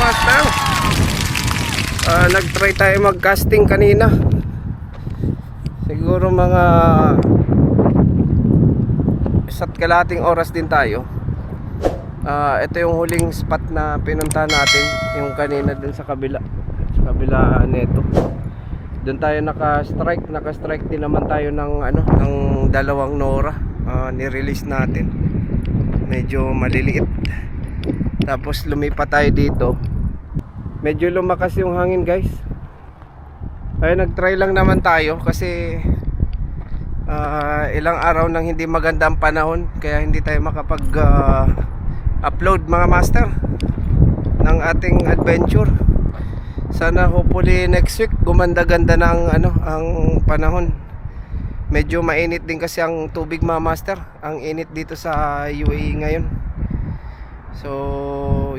master. Nag-try tayo mag-casting kanina. Siguro mga isa't kalahating oras din tayo. Ito yung huling spot na pinunta natin, yung kanina dun sa kabila. Sa kabila neto. Doon tayo naka-strike din naman tayo ng ng dalawang Nora. Ni-release natin. Medyo maliliit. Tapos lumipat tayo dito. Medyo lumakas yung hangin, guys. Ay nag-try lang naman tayo kasi ilang araw nang hindi maganda ang panahon, kaya hindi tayo makapag upload mga master ng ating adventure. Sana hopefully next week gumanda-ganda na ang panahon. Medyo mainit din kasi ang tubig mga master. Ang init dito sa UAE ngayon. So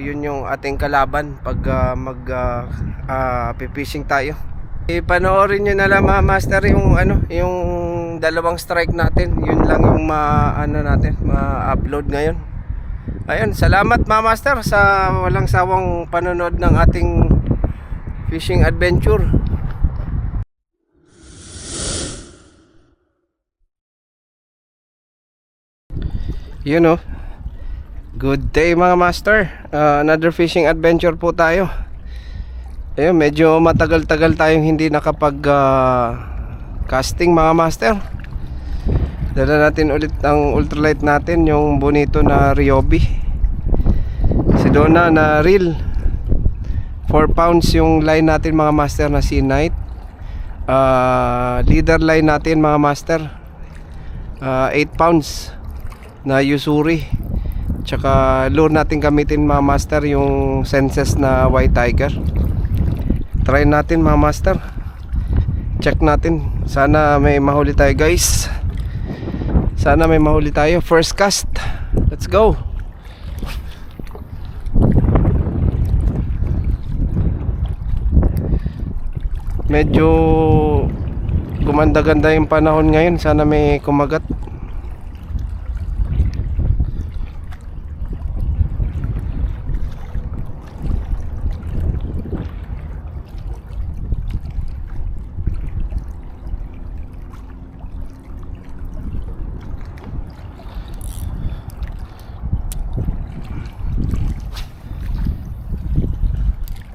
yun yung ating kalaban pag pipishing tayo. Ipanoorin nyo na lang mga master yung yung dalawang strike natin. Yun lang yung ma-upload ngayon. Ayun, salamat mga master sa walang sawang panonood ng ating fishing adventure. You know, good day mga master. Another fishing adventure po tayo. Ayun, medyo matagal-tagal tayong hindi nakapag casting mga master. Dala natin ulit ang ultralight natin, yung bonito na Ryobi Sedona na reel. 4 pounds yung line natin mga master na Sea Knight. Leader line natin mga master 8 pounds na Usuri. Tsaka lure natin gamitin mga master yung Senses na White Tiger. Try natin mga master. Check natin. Sana may mahuli tayo, guys. Sana may mahuli tayo. First cast. Let's go. Medyo gumanda-ganda yung panahon ngayon. Sana may kumagat.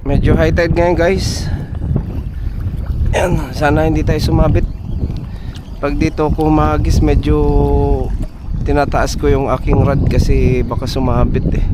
Medyo high tide ngayon, guys. Ayan, sana hindi tayo sumabit. Pag dito ako humagis, medyo tinataas ko yung aking rod kasi baka sumabit eh.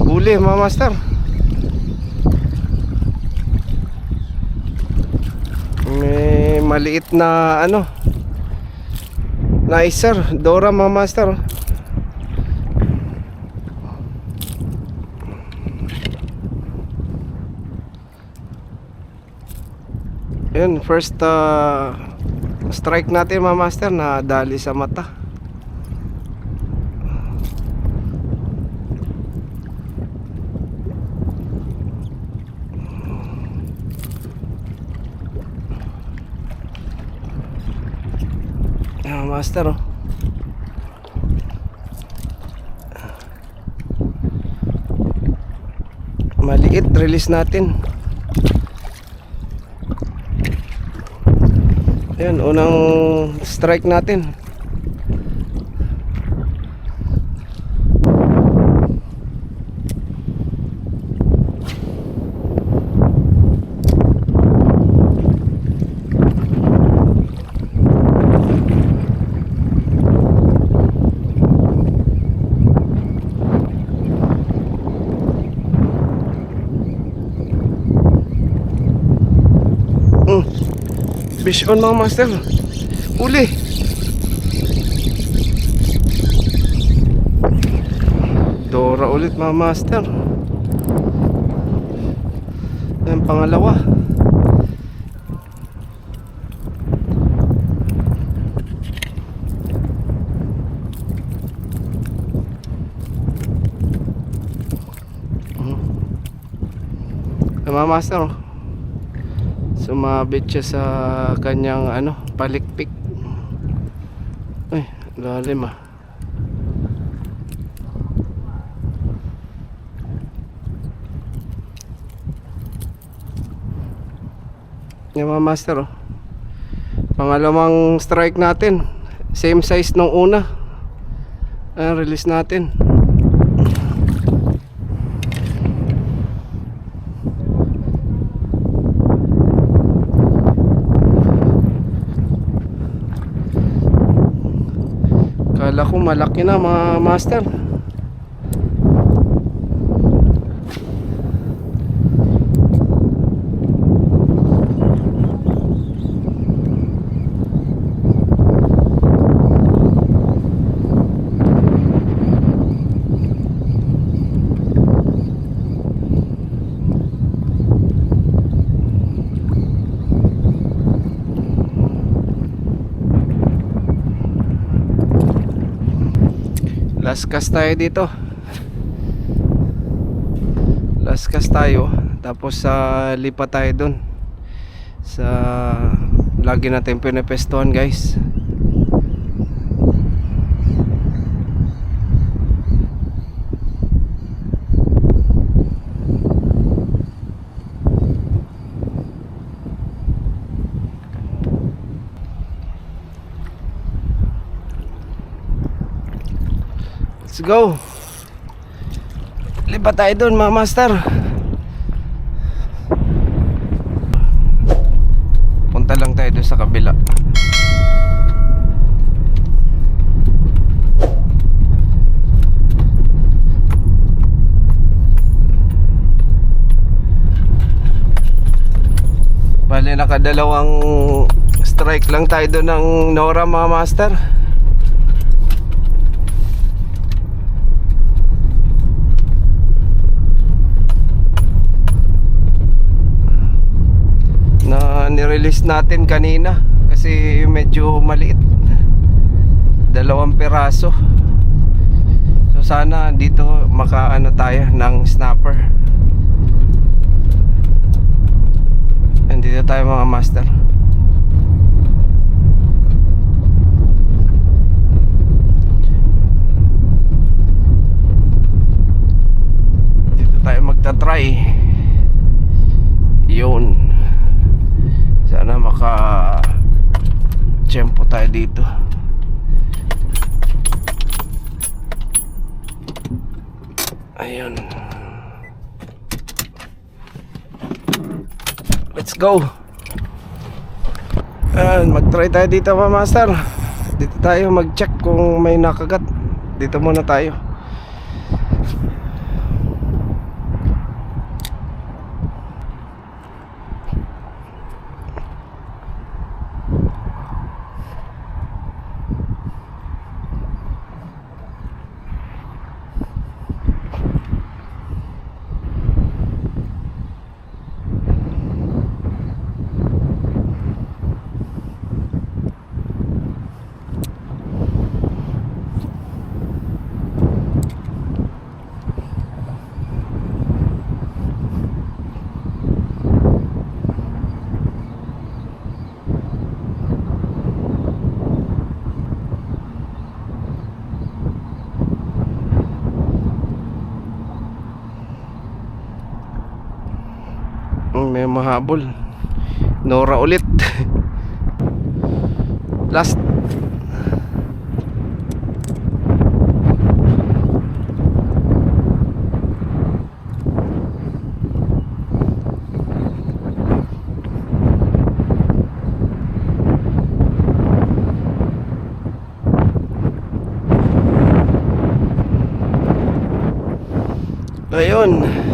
Huli mga master. May maliit na nicer Dora mga master. Yun, first strike natin mga master na dali sa mata. Master, oh. Maliit, release natin. Ayan, unang strike natin. Fish on mga master. Uli. ulit mga master. Yan pangalawa. Mga master, sumabit siya sa kanyang palikpik. Ay, lalim ah. Yan mga master, pangalawang strike natin, same size nung una. Release natin. Kala ko malaki na mga master. Last cast tayo dito. Last cast tayo. Tapos lipat tayo dun sa lagi natin pinapestuhan guys. Let's go. Lipat tayo dun mga master. Punta lang tayo dun sa kabila. Bali nakadalawang strike lang tayo dun ng Nora mga master. Nirelease natin kanina kasi medyo maliit, 2 piraso. So sana dito makaano tayo ng snapper. Andito tayo mga master. Dito tayo magta-try. Yun. Sana maka-tiyempo tayo dito. Ayun. Let's go. Mag-try tayo dito mga master. Dito tayo mag-check kung may nakagat. Dito muna tayo. May mahabol. Nora ulit. Last. Ayun.